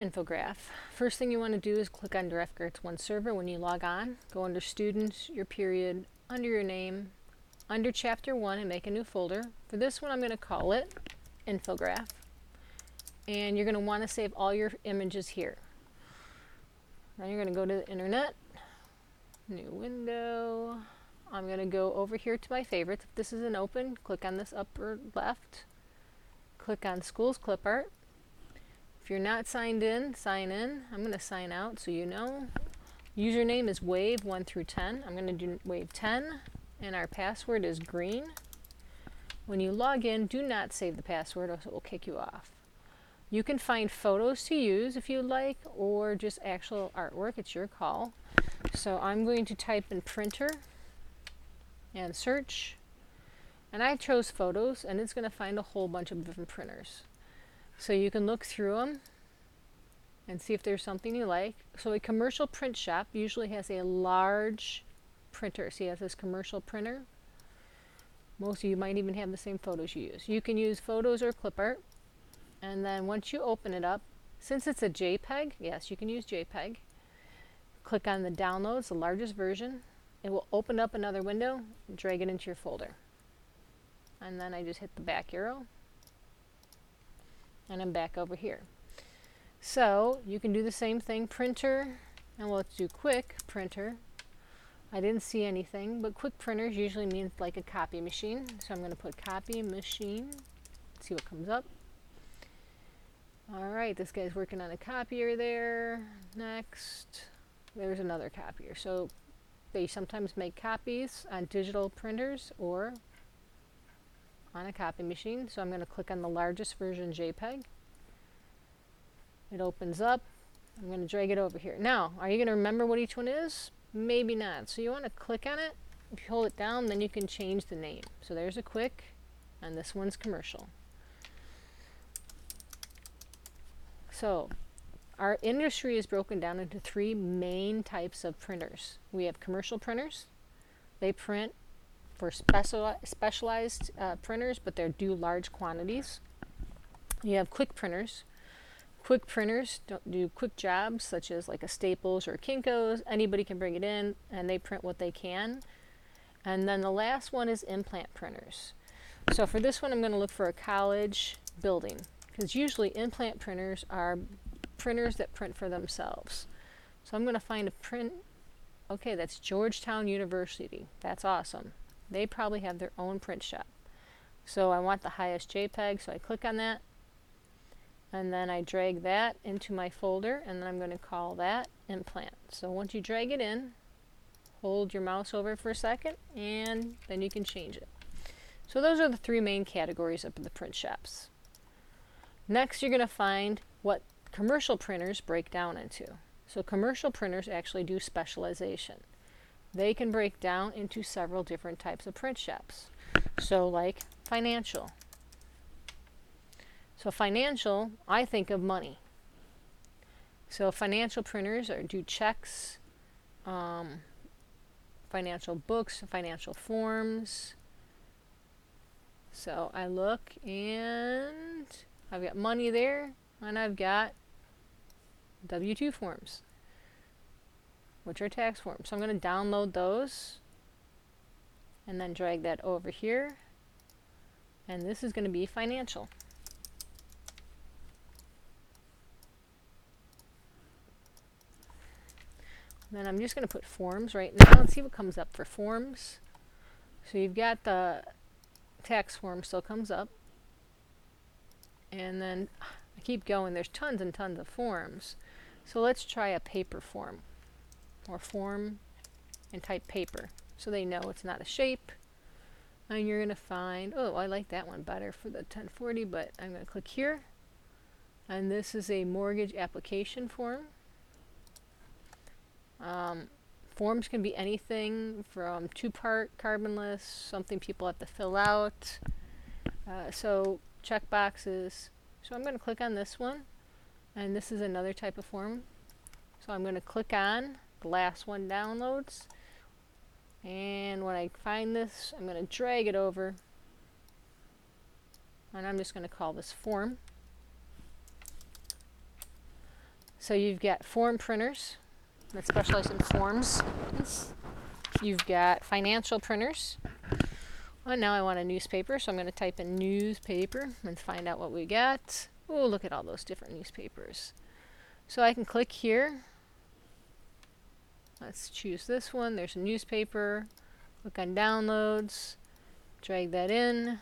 Infograph. First thing you want to do is click on DirectArts 1 server when you log on. Go under Students, your period, under your name, under Chapter 1 and make a new folder. For this one I'm going to call it Infograph. And you're going to want to save all your images here. Then you're going to go to the internet, new window. I'm going to go over here to my favorites. If this isn't open, click on this upper left. Click on Schools Clip Art. If you're not signed in, sign in. I'm going to sign out so you know. Username is wave 1 through 10. I'm going to do wave 10 and our password is green. When you log in, do not save the password or it will kick you off. You can find photos to use if you like, or just actual artwork. It's your call. So I'm going to type in printer and search. And I chose photos, and it's going to find a whole bunch of different printers. So you can look through them and see if there's something you like. So a commercial print shop usually has a large printer. See, it has this commercial printer. Most of you might even have the same photos you use. You can use photos or clip art. And then once you open it up, since it's a JPEG, yes, you can use JPEG. Click on the downloads, the largest version. It will open up another window, drag it into your folder. And then I just hit the back arrow. And I'm back over here. So you can do the same thing, printer, and let's do quick printer. I didn't see anything, but quick printers usually means like a copy machine. So I'm going to put copy machine, see what comes up. Alright, this guy's working on a copier there. Next, there's another copier. So they sometimes make copies on digital printers or on a copy machine. So I'm going to click on the largest version JPEG. It opens up. I'm going to drag it over here. Now, are you going to remember what each one is? Maybe not. So you want to click on it. If you hold it down, then you can change the name. So there's a quick, and this one's commercial. So our industry is broken down into 3 main types of printers. We have commercial printers. They print for specialized printers, but they do large quantities. You have quick printers. Quick printers don't do quick jobs, such as like a Staples or Kinko's. Anybody can bring it in, and they print what they can. And then the last one is implant printers. So for this one, I'm going to look for a college building, because usually implant printers are printers that print for themselves. So I'm going to find a print. Okay, that's Georgetown University. That's awesome. They probably have their own print shop. So I want the highest JPEG, so I click on that. And then I drag that into my folder, and then I'm going to call that implant. So once you drag it in, hold your mouse over it for a second, and then you can change it. So those are the 3 main categories of the print shops. Next, you're going to find what commercial printers break down into. So commercial printers actually do specialization. They can break down into several different types of print shops. So like financial. So financial, I think of money. So financial printers do checks, financial books, financial forms. So I look and I've got money there, and I've got W-2 forms, which are tax forms. So I'm going to download those and then drag that over here. And this is going to be financial. Then I'm just going to put forms right now and see what comes up for forms. So you've got the tax form still comes up. And then I keep going. There's tons and tons of forms. So let's try a paper form. Or form and type paper. So they know it's not a shape. And you're going to find, oh, I like that one better for the 1040, but I'm going to click here. And this is a mortgage application form. Forms can be anything from 2-part carbonless, something people have to fill out. So check boxes. So I'm going to click on this one, and this is another type of form. So I'm going to click on the last one, downloads, and when I find this, I'm going to drag it over, and I'm just going to call this form. So you've got form printers that specialize in forms. You've got financial printers. Well, now I want a newspaper, so I'm going to type in newspaper and find out what we get. Oh, look at all those different newspapers. So I can click here. Let's choose this one. There's a newspaper. Click on downloads. Drag that in.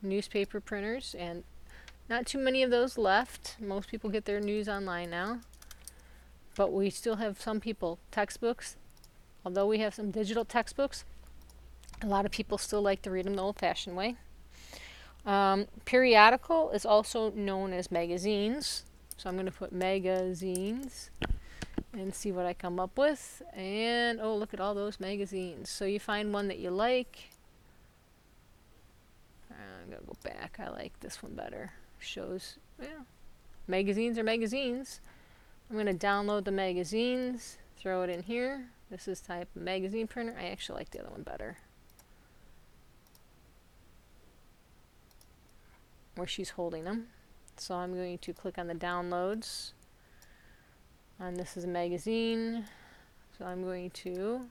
Newspaper printers, and not too many of those left. Most people get their news online now. But we still have some people, textbooks. Although we have some digital textbooks, a lot of people still like to read them the old-fashioned way. Periodical is also known as magazines. So I'm going to put magazines and see what I come up with. And oh, look at all those magazines. So you find one that you like. I'm going to go back. I like this one better. Shows, yeah, magazines are magazines. I'm going to download the magazines, throw it in here. This is type of magazine printer. I actually like the other one better. Where she's holding them. So I'm going to click on the downloads. And this is a magazine. So I'm going to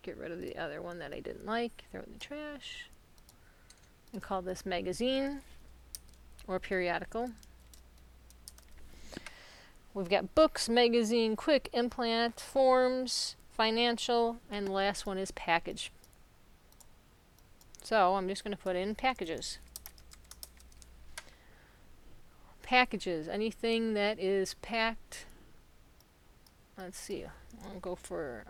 get rid of the other one that I didn't like, throw it in the trash, and call this magazine or periodical. We've got books, magazine, quick, implant, forms, financial, and the last one is package. So I'm just going to put in packages. Packages, anything that is packed. Let's see, I'll go for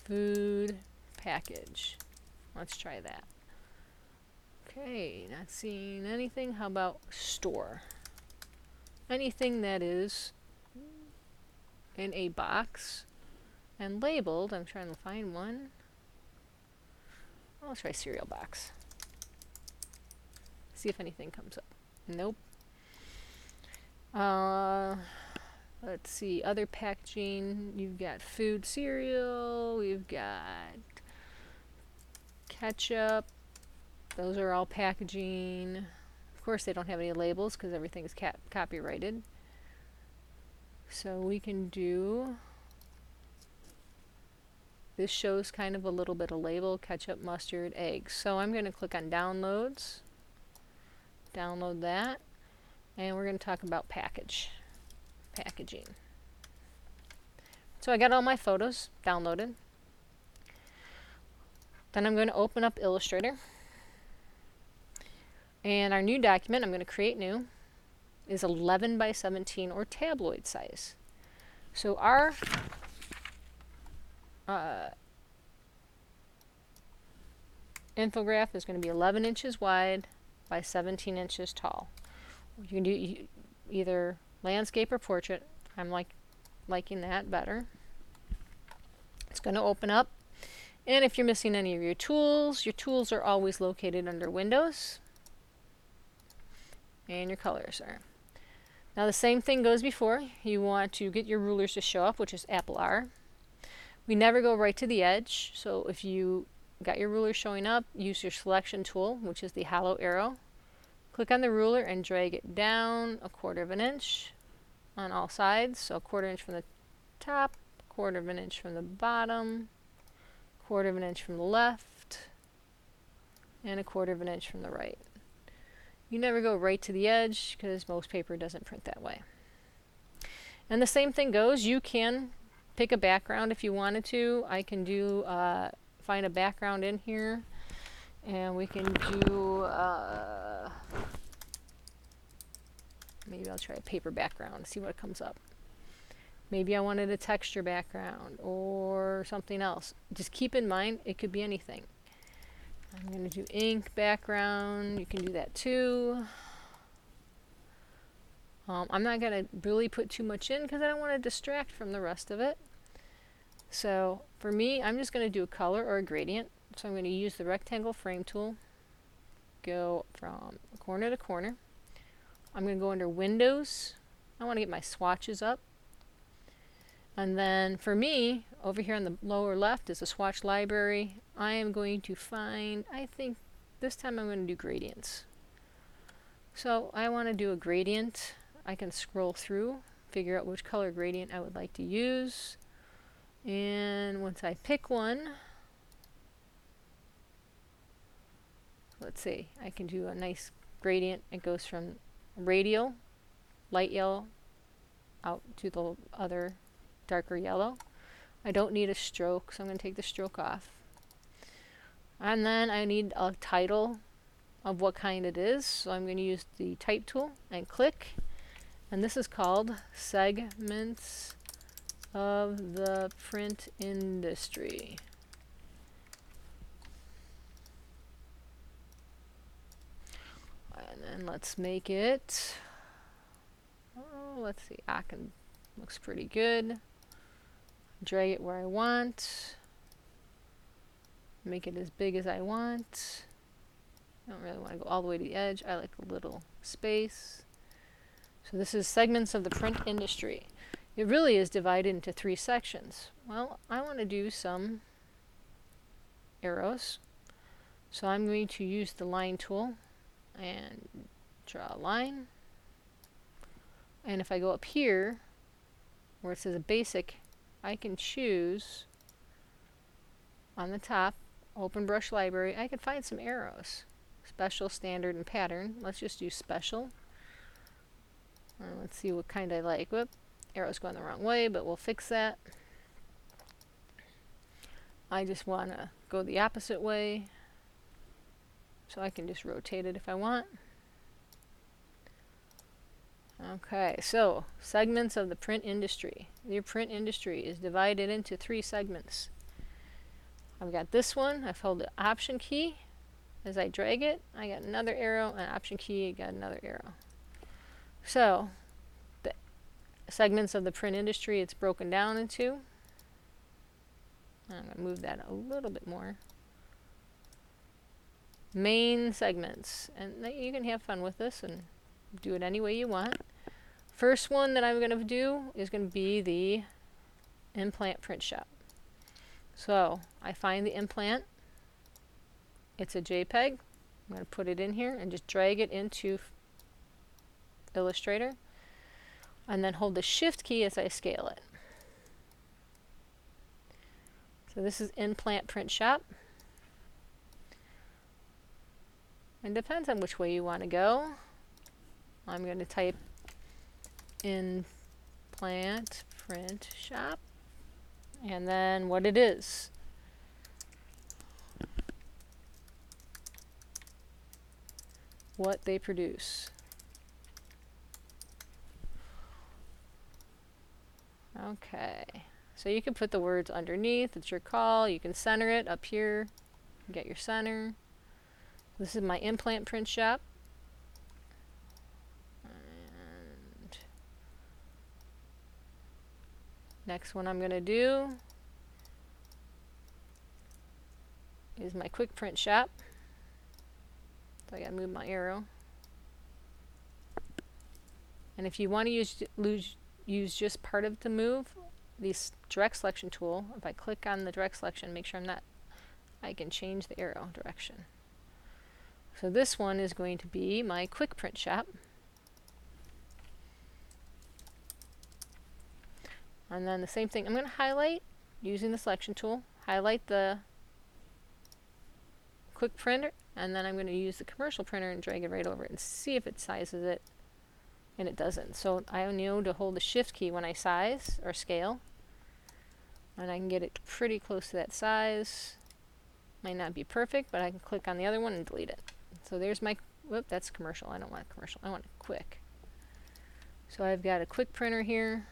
food package. Let's try that. Okay, not seeing anything. How about store? Anything that is in a box and labeled. I'm trying to find one. I'll try cereal box. See if anything comes up. Nope. Let's see, other packaging. You've got food cereal. We've got ketchup. Those are all packaging. Of course, they don't have any labels because everything's copyrighted. So we can do, this shows kind of a little bit of label, ketchup, mustard, eggs. So I'm going to click on downloads, download that, and we're going to talk about packaging. So I got all my photos downloaded. Then I'm going to open up Illustrator. And our new document, I'm going to create new, is 11 by 17 or tabloid size. So our infograph is going to be 11 inches wide by 17 inches tall. You can do either landscape or portrait. I'm liking that better. It's going to open up. And if you're missing any of your tools are always located under Windows. And your colors are. Now the same thing goes before. You want to get your rulers to show up, which is Apple R. We never go right to the edge, so if you got your ruler showing up, use your selection tool, which is the hollow arrow. Click on the ruler and drag it down 1/4 inch on all sides, so 1/4 inch from the top, 1/4 inch from the bottom, 1/4 inch from the left, and 1/4 inch from the right. You never go right to the edge because most paper doesn't print that way. And the same thing goes, you can pick a background if you wanted to. I can do, find a background in here, and we can do, maybe I'll try a paper background, see what comes up. Maybe I wanted a texture background or something else. Just keep in mind, it could be anything. I'm going to do ink background. You can do that too. I'm not going to really put too much in because I don't want to distract from the rest of it. So for me, I'm just going to do a color or a gradient. So I'm going to use the rectangle frame tool. Go from corner to corner. I'm going to go under Windows. I want to get my swatches up. And then for me, over here on the lower left is a swatch library. I am going to find, I think this time I'm going to do gradients. So I want to do a gradient. I can scroll through figure out which color gradient I would like to use. And once I pick one, let's see, I can do a nice gradient. It goes from radial, light yellow, out to the other darker yellow. I don't need a stroke, so I'm going to take the stroke off. And then I need a title of what kind it is, so I'm going to use the type tool and click. And this is called Segments of the Print Industry. And then let's make it, oh, let's see, looks pretty good. Drag it where I want. Make it as big as I want. I don't really want to go all the way to the edge. I like a little space. So this is Segments of the Print Industry. It really is divided into 3 sections. Well, I want to do some arrows. So I'm going to use the line tool and draw a line. And if I go up here, where it says a basic, I can choose on the top, Open Brush Library. I can find some arrows. Special, Standard, and Pattern. Let's just do Special. Let's see what kind I like. Whoop, arrow's going the wrong way, but we'll fix that. I just want to go the opposite way, so I can just rotate it if I want. Okay, so segments of the print industry. Your print industry is divided into 3 segments. I've got this one. I've held the Option key. As I drag it, I got another arrow, and Option key, I got another arrow. So, the segments of the print industry, it's broken down into. I'm going to move that a little bit more. Main segments. And you can have fun with this and do it any way you want. First one that I'm going to do is going to be the implant print shop. So I find the implant. It's a JPEG. I'm going to put it in here and just drag it into Illustrator. And then hold the Shift key as I scale it. So this is implant print shop. It depends on which way you want to go. I'm going to type implant print shop and then what it is. What they produce. Okay, so you can put the words underneath, it's your call. You can center it up here, get your center. This is my implant print shop. And next one I'm going to do is my quick print shop. So I got to move my arrow. And if you want to use just part of the move, the direct selection tool, if I click on the direct selection, make sure I can change the arrow direction. So this one is going to be my quick print shop. And then the same thing, I'm going to highlight using the selection tool, highlight the quick printer, and then I'm going to use the commercial printer and drag it right over it and see if it sizes it, and it doesn't. So I know to hold the Shift key when I size or scale, and I can get it pretty close to that size. Might not be perfect, but I can click on the other one and delete it. So there's my, whoop, that's commercial. I don't want commercial, I want it quick. So I've got a quick printer here,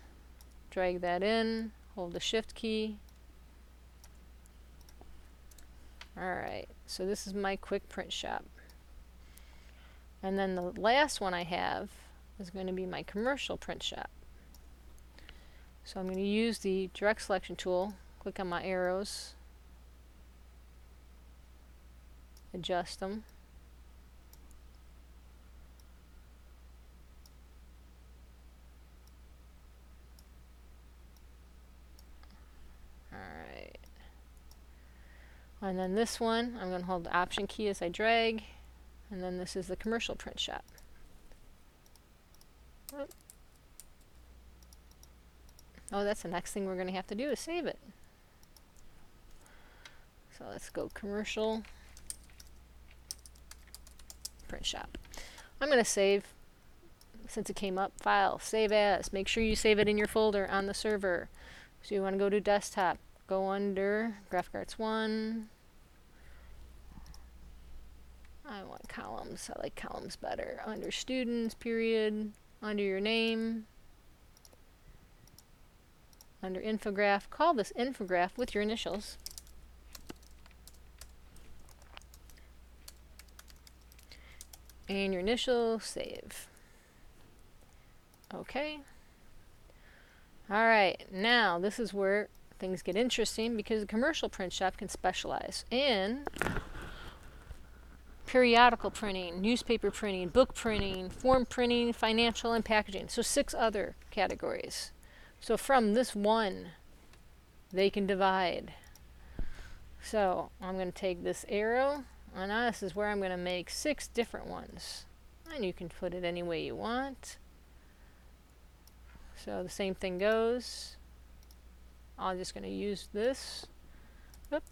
drag that in, hold the Shift key. Alright, so this is my quick print shop. And then the last one I have is going to be my commercial print shop. So I'm going to use the direct selection tool, click on my arrows, adjust them. Alright. And then this one, I'm going to hold the Option key as I drag, and then this is the commercial print shop. Oh, that's the next thing we're going to have to do is save it. So let's go commercial, print shop. I'm going to save, since it came up, file, save as. Make sure you save it in your folder on the server. So you want to go to desktop, go under Graphic Arts 1. I want columns. I like columns better. Under students, period, under your name, under infograph. Call this infograph with your initials. And your initial, save. Okay. Alright, now this is where things get interesting because the commercial print shop can specialize in periodical printing, newspaper printing, book printing, form printing, financial, and packaging. So 6 other categories. So from this one, they can divide. So I'm going to take this arrow, and this is where I'm going to make 6 different ones. And you can put it any way you want. So the same thing goes. I'm just going to use this. Oop,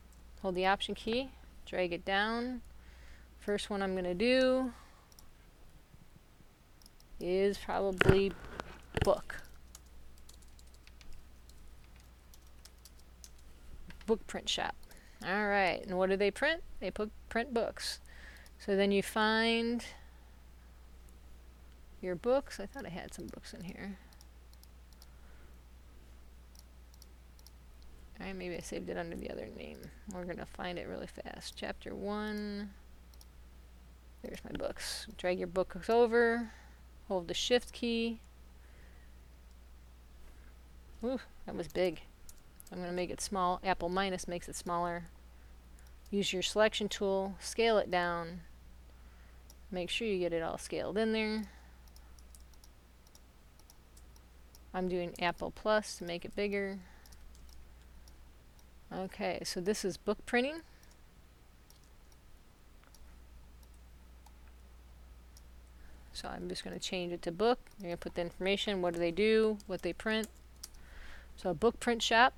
hold the Option key, drag it down. First one I'm going to do is probably book. Book print shop. Alright, and what do they print? They print books. So then you find your books. I thought I had some books in here. Alright, maybe I saved it under the other name. We're going to find it really fast. Chapter 1. There's my books. Drag your books over. Hold the Shift key. Ooh, that was big. I'm going to make it small. Apple minus makes it smaller. Use your selection tool. Scale it down. Make sure you get it all scaled in there. I'm doing Apple plus to make it bigger. Okay, so this is book printing. So I'm just going to change it to book. You're going to put the information, what do they do, what they print. So book print shop.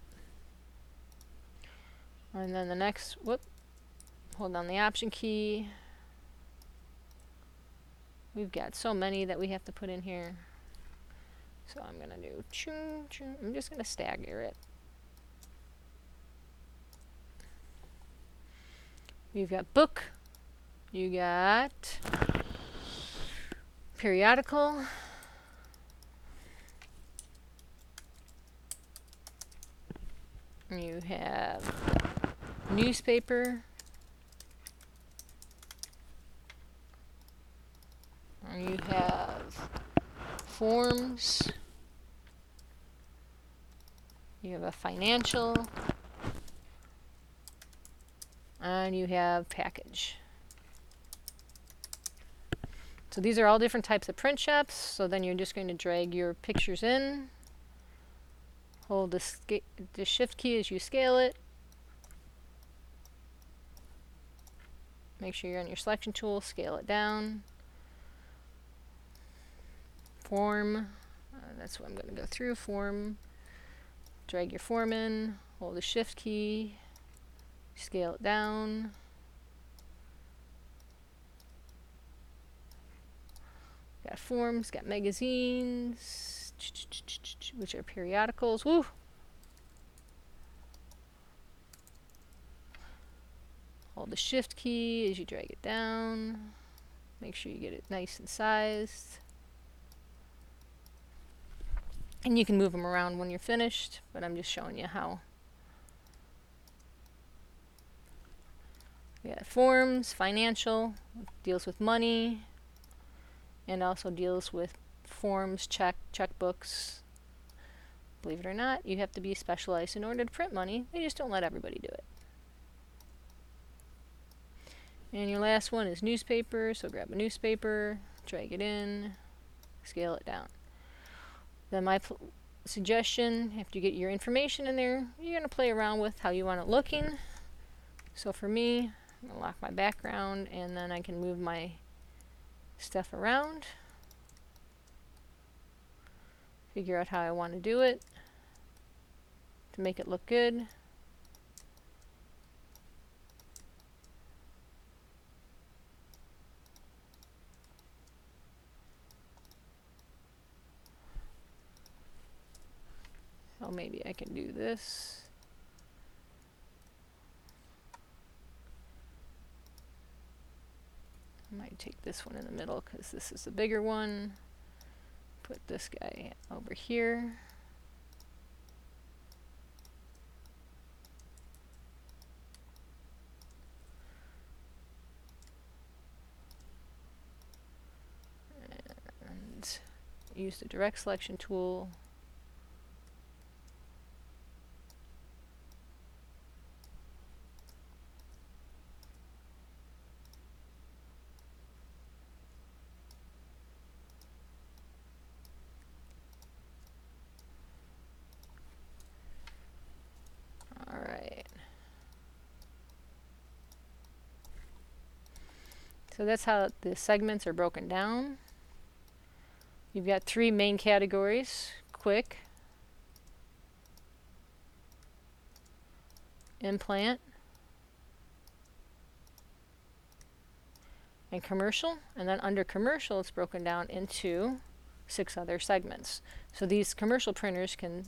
And then the next, hold down the Option key. We've got so many that we have to put in here. So I'm going to do, I'm just going to stagger it. You've got book, you got periodical, you have newspaper, you have forms, you have a financial, and you have package. So these are all different types of print shops. So then you're just going to drag your pictures in. Hold the Shift key as you scale it. Make sure you're on your selection tool. Scale it down. Form. That's what I'm going to go through. Form. Drag your form in. Hold the Shift key. Scale it down. Got forms, got magazines, which are periodicals. Woo! Hold the Shift key as you drag it down. Make sure you get it nice and sized. And you can move them around when you're finished, but I'm just showing you how. We got forms, financial, deals with money, and also deals with forms, checkbooks. Believe it or not, you have to be specialized in order to print money. They just don't let everybody do it. And your last one is newspaper, so grab a newspaper, drag it in, scale it down. Then my suggestion, after you get your information in there, you're going to play around with how you want it looking. So for me, I'm going to lock my background, and then I can move my stuff around. Figure out how I want to do it. to make it look good. So maybe I can do this. I might take this one in the middle because this is the bigger one. Put this guy over here. And use the direct selection tool. So that's how the segments are broken down. You've got 3 main categories: quick, implant, and commercial. And then under commercial, it's broken down into 6 other segments. So these commercial printers can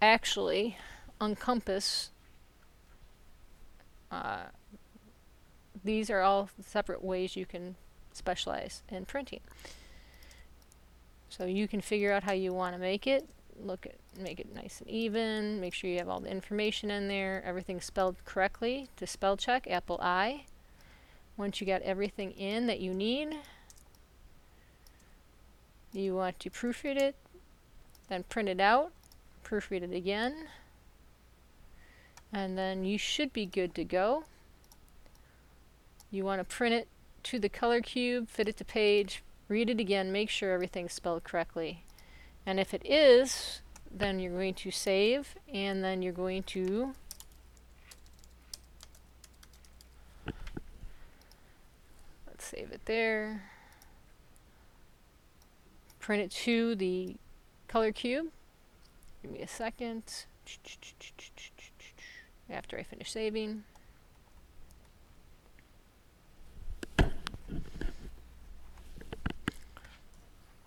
actually encompass these are all separate ways you can specialize in printing. So you can figure out how you want to make it. Make it nice and even. Make sure you have all the information in there. Everything's spelled correctly. To spell check, Apple I. Once you got everything in that you need, you want to proofread it, then print it out, proofread it again, and then you should be good to go. You want to print it to the color cube, fit it to page, read it again, make sure everything's spelled correctly. And if it is, then you're going to save, and then you're going to let's save it there. Print it to the color cube. Give me a second. After I finish saving.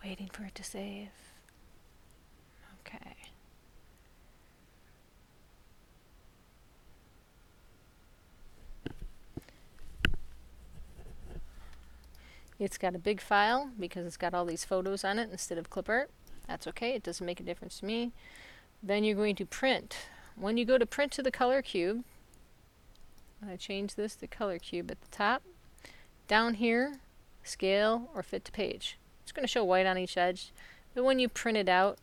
Waiting for it to save. Okay. It's got a big file because it's got all these photos on it instead of clip art. That's okay, it doesn't make a difference to me. Then you're going to print. When you go to print to the color cube, I'm going to change this to color cube at the top. Down here, scale or fit to page. It's going to show white on each edge, but when you print it out,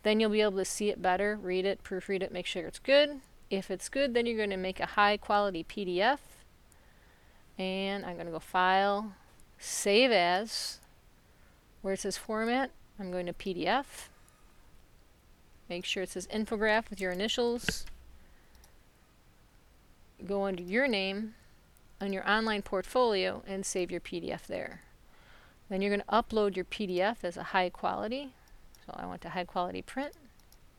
then you'll be able to see it better, read it, proofread it, make sure it's good. If it's good, then you're going to make a high quality PDF. And I'm going to go File, Save As. Where it says Format, I'm going to PDF. Make sure it says Infograph with your initials. Go under your name on your online portfolio and save your PDF there. Then you're going to upload your PDF as a high quality. So I want a high quality print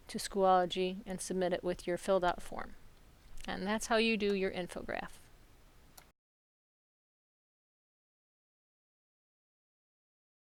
to Schoology and submit it with your filled out form. And that's how you do your infograph.